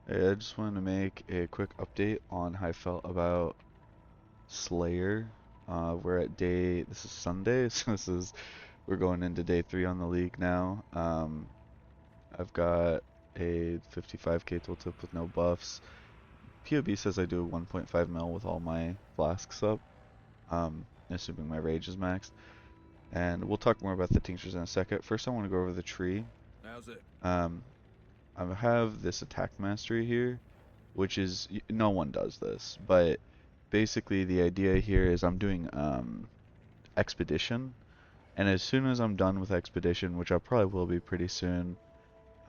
Hey, I just wanted to make a quick update on how I felt about Slayer. We're at this is Sunday, so we're going into day 3 on the league now. I've got a 55k tooltip with no buffs. POB says I do 1.5 mil with all my flasks up, assuming my rage is maxed. And we'll talk more about the tinctures in a second. First, I want to go over the tree. How's it? Um, I have this attack mastery here, which is no one does this, but basically the idea here is I'm doing expedition, and as soon as I'm done with expedition, which I probably will be pretty soon,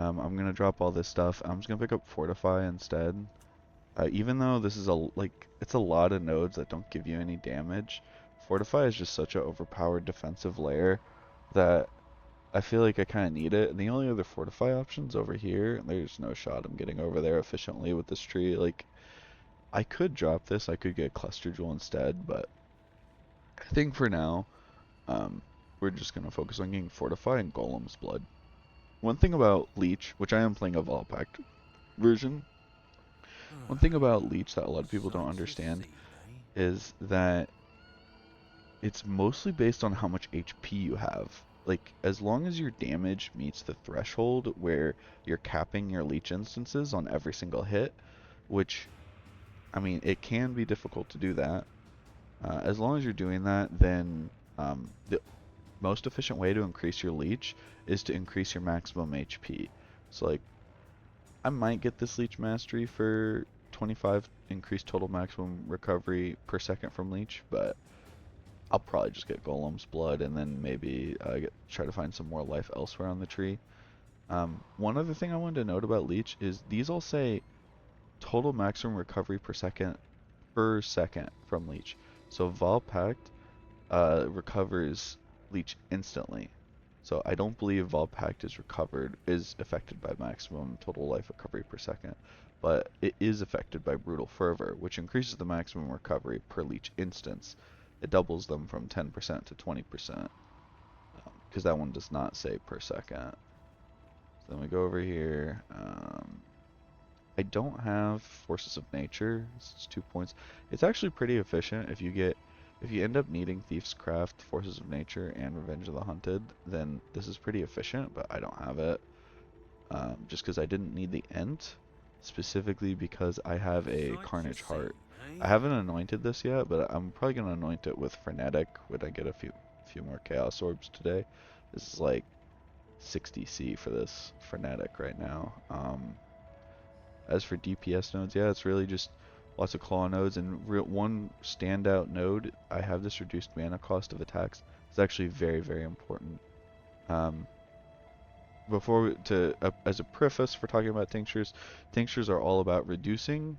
I'm gonna drop all this stuff. I'm just gonna pick up fortify instead. Even though this is it's a lot of nodes that don't give you any damage, fortify is just such an overpowered defensive layer that I feel like I kind of need it. And the only other fortify options over here, there's no shot I'm getting over there efficiently with this tree. Like, I could drop this, I could get cluster jewel instead, but I think for now, um, we're just gonna focus on getting fortify and golem's blood. One thing about leech, which I am playing a Volpact version, one thing about leech that a lot of people don't Sights to understand see, eh? is that it's mostly based on how much HP you have. Like, as long as your damage meets the threshold where you're capping your leech instances on every single hit, which, I mean, it can be difficult to do that. As long as you're doing that, then the most efficient way to increase your leech is to increase your maximum HP. So, like, I might get this leech mastery for 25 increased total maximum recovery per second from leech, but I'll probably just get Golem's blood and then maybe try to find some more life elsewhere on the tree. One other thing I wanted to note about leech is these all say total maximum recovery per second from leech. So Volpact recovers leech instantly. So I don't believe Volpact is affected by maximum total life recovery per second, but it is affected by Brutal Fervor, which increases the maximum recovery per leech instance. It doubles them from 10% to 20%, because that one does not say per second. So then we go over here. I don't have Forces of Nature. It's 2 points. It's actually pretty efficient if you end up needing Thief's Craft, Forces of Nature, and Revenge of the Hunted, then this is pretty efficient, but I don't have it. Just because I didn't need the Ent, specifically because I have a Sights to Carnage see, Heart. I eh? haven't anointed this yet, but I'm probably gonna anoint it with Frenetic when I get a few more Chaos Orbs today. This is like 60C for this Frenetic right now. As for DPS nodes, yeah, it's really just lots of claw nodes, and one standout node, I have this reduced mana cost of attacks. It's actually very, very important. Um, as a preface for talking about tinctures, tinctures are all about reducing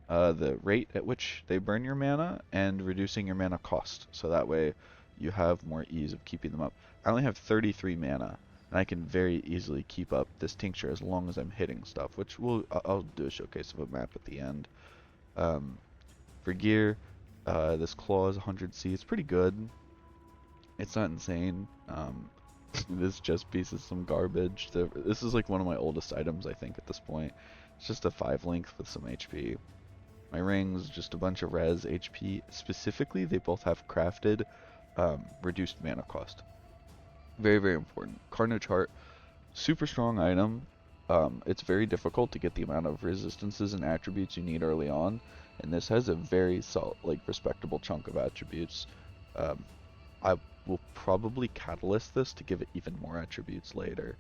the rate at which they burn your mana and reducing your mana cost, so that way you have more ease of keeping them up. I only have 33 mana, and I can very easily keep up this tincture as long as I'm hitting stuff, which I'll do a showcase of a map at the end. Um, for gear, this claw is 100C. It's pretty good. It's not insane. This chest piece is some garbage. This is like one of my oldest items, I think, at this point. It's just a 5 length with some HP. My rings, just a bunch of res HP. Specifically, they both have crafted reduced mana cost. Very, very important. Carnage Heart, super strong item. It's very difficult to get the amount of resistances and attributes you need early on, and this has a very respectable chunk of attributes. Um, I will probably catalyst this to give it even more attributes later.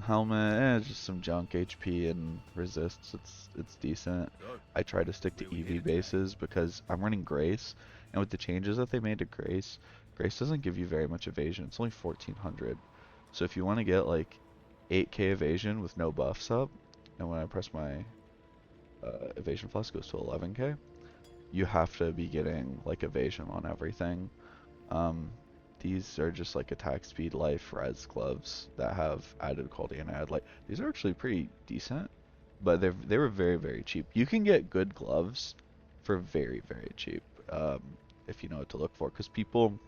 Helmet, just some junk HP and resists. It's decent. So, I try to stick to where we EV headed today? bases because I'm running Grace, and with the changes that they made to Grace, Grace doesn't give you very much evasion. It's only 1400. So if you want to get like 8k evasion with no buffs up, and when I press my evasion plus goes to 11k, you have to be getting like evasion on everything. Um, these are just like attack speed, life, res gloves that have added quality and add light. These are actually pretty decent, but they were very, very cheap. You can get good gloves for very, very cheap, if you know what to look for, because people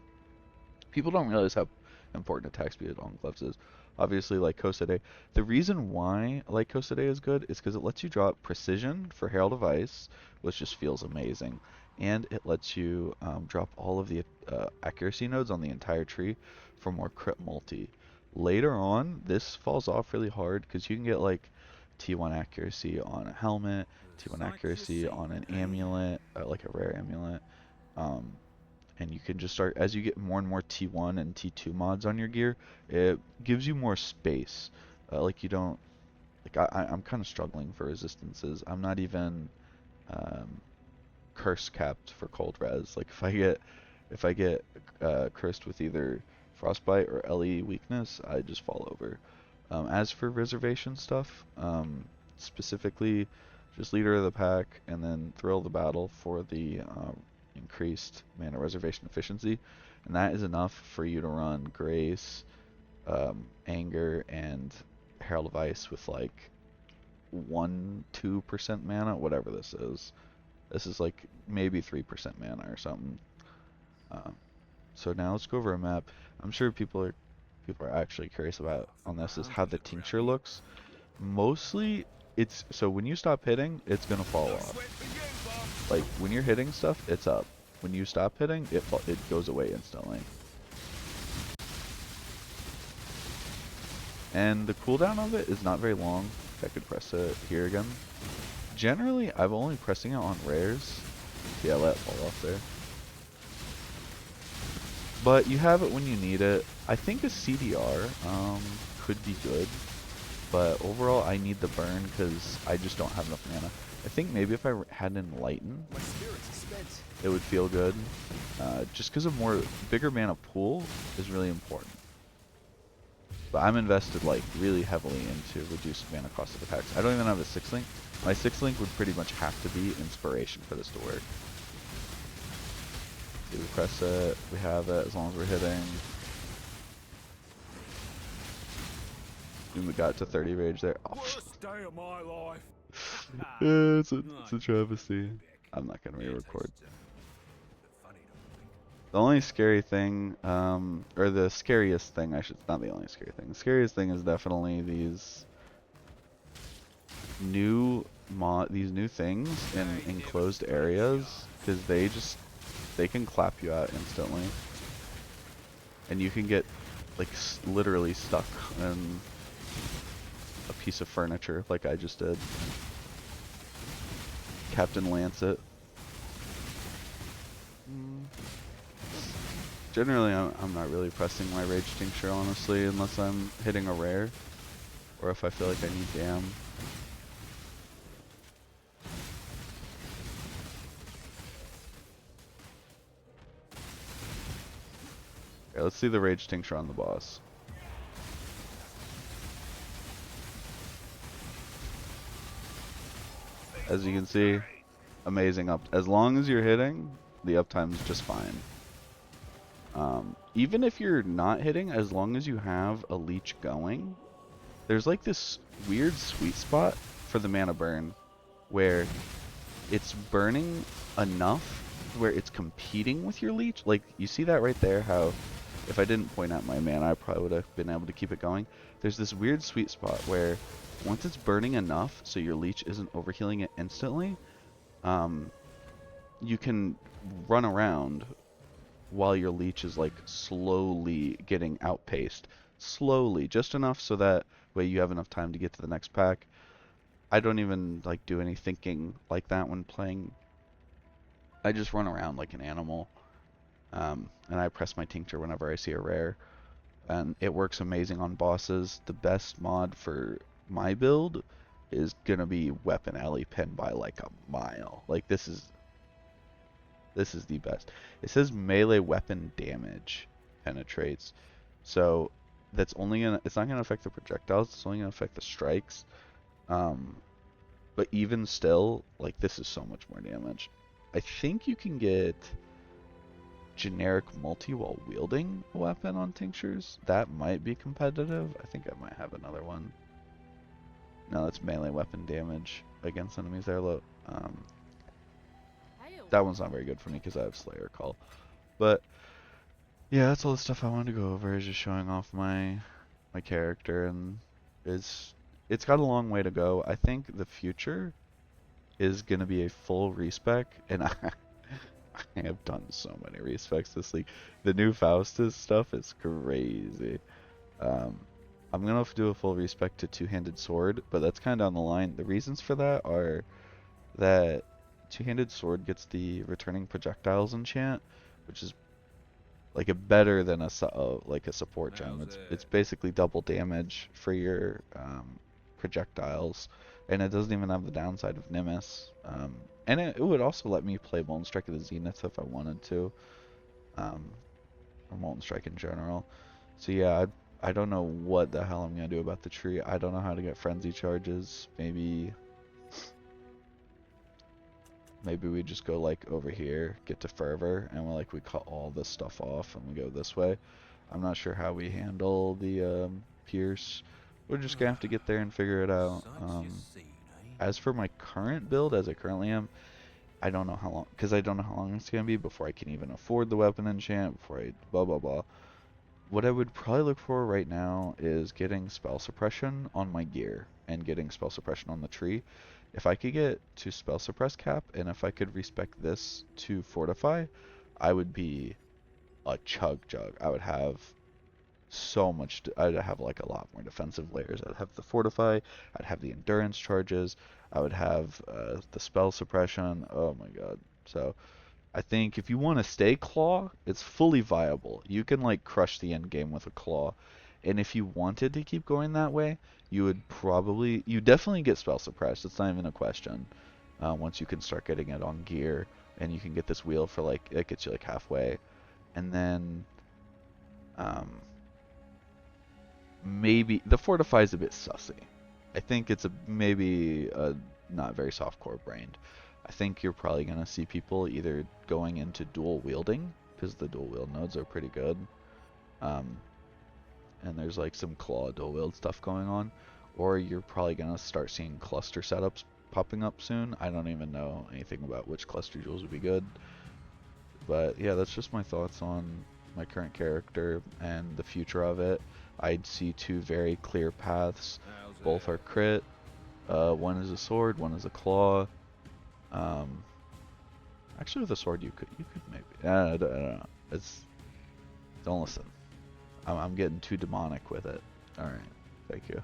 don't realize how important attack speed on gloves is. obviously like Kosede. The reason why like Kosede is good is because it lets you drop precision for Herald of Ice, which just feels amazing, and it lets you drop all of the accuracy nodes on the entire tree for more crit multi. Later on, this falls off really hard because you can get like T1 accuracy on a helmet, T1 accuracy on an amulet, like a rare amulet. Um, and you can just start, as you get more and more T1 and T2 mods on your gear, it gives you more space. Like you don't, like I'm kind of struggling for resistances. I'm not even um, curse capped for cold res. Like if I get cursed with either frostbite or LE weakness, I just fall over. As for reservation stuff, specifically just leader of the pack and then thrill of the battle for the increased mana reservation efficiency, and that is enough for you to run Grace, Anger, and Herald of Ice with like 1-2% mana, whatever this is. This is like maybe 3% mana or something. Uh, so now let's go over a map. I'm sure people are actually curious about on this is how the tincture looks. Mostly, it's so when you stop hitting, it's gonna fall off. Like when you're hitting stuff, it's up. When you stop hitting, it goes away instantly. And the cooldown of it is not very long. I could press it here again. Generally, I'm only pressing it on rares. Yeah, let it fall off there. But you have it when you need it. I think a CDR could be good, but overall I need the burn because I just don't have enough mana. I think maybe if I had an Enlighten, it would feel good. Just because a bigger mana pool is really important. But I'm invested like really heavily into reduced mana cost of attacks. I don't even have a 6-link. My 6-link would pretty much have to be inspiration for this to work. We press it, we have it as long as we're hitting. And we got to 30 rage there. Oh. Worst day of my life. Yeah, it's a travesty. I'm not gonna re-record. The only scary thing, or the scariest thing, not the only scary thing. The scariest thing is definitely these new things in enclosed areas, because they can clap you out instantly, and you can get like literally stuck in a piece of furniture, like I just did. Captain Lancet. Generally, I'm not really pressing my Rage Tincture, honestly, unless I'm hitting a rare, or if I feel like I need Dam. Okay, let's see the Rage Tincture on the boss. As you can see, amazing up. As long as you're hitting, the uptime is just fine. Even if you're not hitting, as long as you have a leech going, there's like this weird sweet spot for the mana burn where it's burning enough where it's competing with your leech. Like, you see that right there, how if I didn't point out my mana, I probably would have been able to keep it going. There's this weird sweet spot where once it's burning enough so your leech isn't overhealing it instantly, you can run around while your leech is like slowly getting outpaced. Slowly, just enough so that way you have enough time to get to the next pack. I don't even like do any thinking like that when playing. I just run around like an animal. And I press my tincture whenever I see a rare. And it works amazing on bosses. The best mod for my build is gonna be Weapon Alley Pin by like a mile. Like this is the best. It says melee weapon damage penetrates. So it's not gonna affect the projectiles, it's only gonna affect the strikes. But even still, like this is so much more damage. I think you can get generic multi while wielding a weapon on tinctures. That might be competitive. I think I might have another one. No, that's melee weapon damage against enemies there. That one's not very good for me because I have Slayer Call. But yeah, that's all the stuff I wanted to go over, is just showing off my my character, and is it's got a long way to go. I think the future is gonna be a full respec, and I have done so many respecs this league. The new Faustus stuff is crazy. Um, I'm gonna have to do a full respec to two-handed sword, but that's kind of down the line. The reasons for that are that two-handed sword gets the returning projectiles enchant, which is like a better than like a support gem. It's basically double damage for your projectiles, and it doesn't even have the downside of Nimbus. And it would also let me play Molten Strike of the Zenith if I wanted to, um, or Molten Strike in general. So yeah, I don't know what the hell I'm gonna do about the tree. I don't know how to get frenzy charges. Maybe we just go like over here, get to fervor, and we cut all this stuff off and we go this way. I'm not sure how we handle the Pierce. We're just gonna have to get there and figure it out. As for my current build, as I currently am, I don't know how long, because I don't know how long it's gonna be before I can even afford the weapon enchant, before I blah blah blah. What I would probably look for right now is getting spell suppression on my gear and getting spell suppression on the tree. If I could get to spell suppress cap and if I could respec this to fortify, I would be a chug jug. I would have so much. I'd have like a lot more defensive layers. I'd have the fortify. I'd have the endurance charges. I would have the spell suppression. Oh my god. So I think if you want to stay claw, it's fully viable. You can like crush the end game with a claw. And if you wanted to keep going that way, you definitely get spell suppressed. It's not even a question. Once you can start getting it on gear, and you can get this wheel for like, it gets you like halfway. And then, um, maybe, the fortify is a bit sussy. I think it's maybe not very soft core brained. I think you're probably going to see people either going into dual wielding, because the dual wield nodes are pretty good. Um, and there's like some claw dual wield stuff going on. Or you're probably going to start seeing cluster setups popping up soon. I don't even know anything about which cluster jewels would be good. But yeah, that's just my thoughts on my current character and the future of it. I'd see two very clear paths. Both are crit. One is a sword, one is a claw. Um, Actually, with a sword, you could maybe. I don't know. Don't listen. I'm getting too demonic with it. All right. Thank you.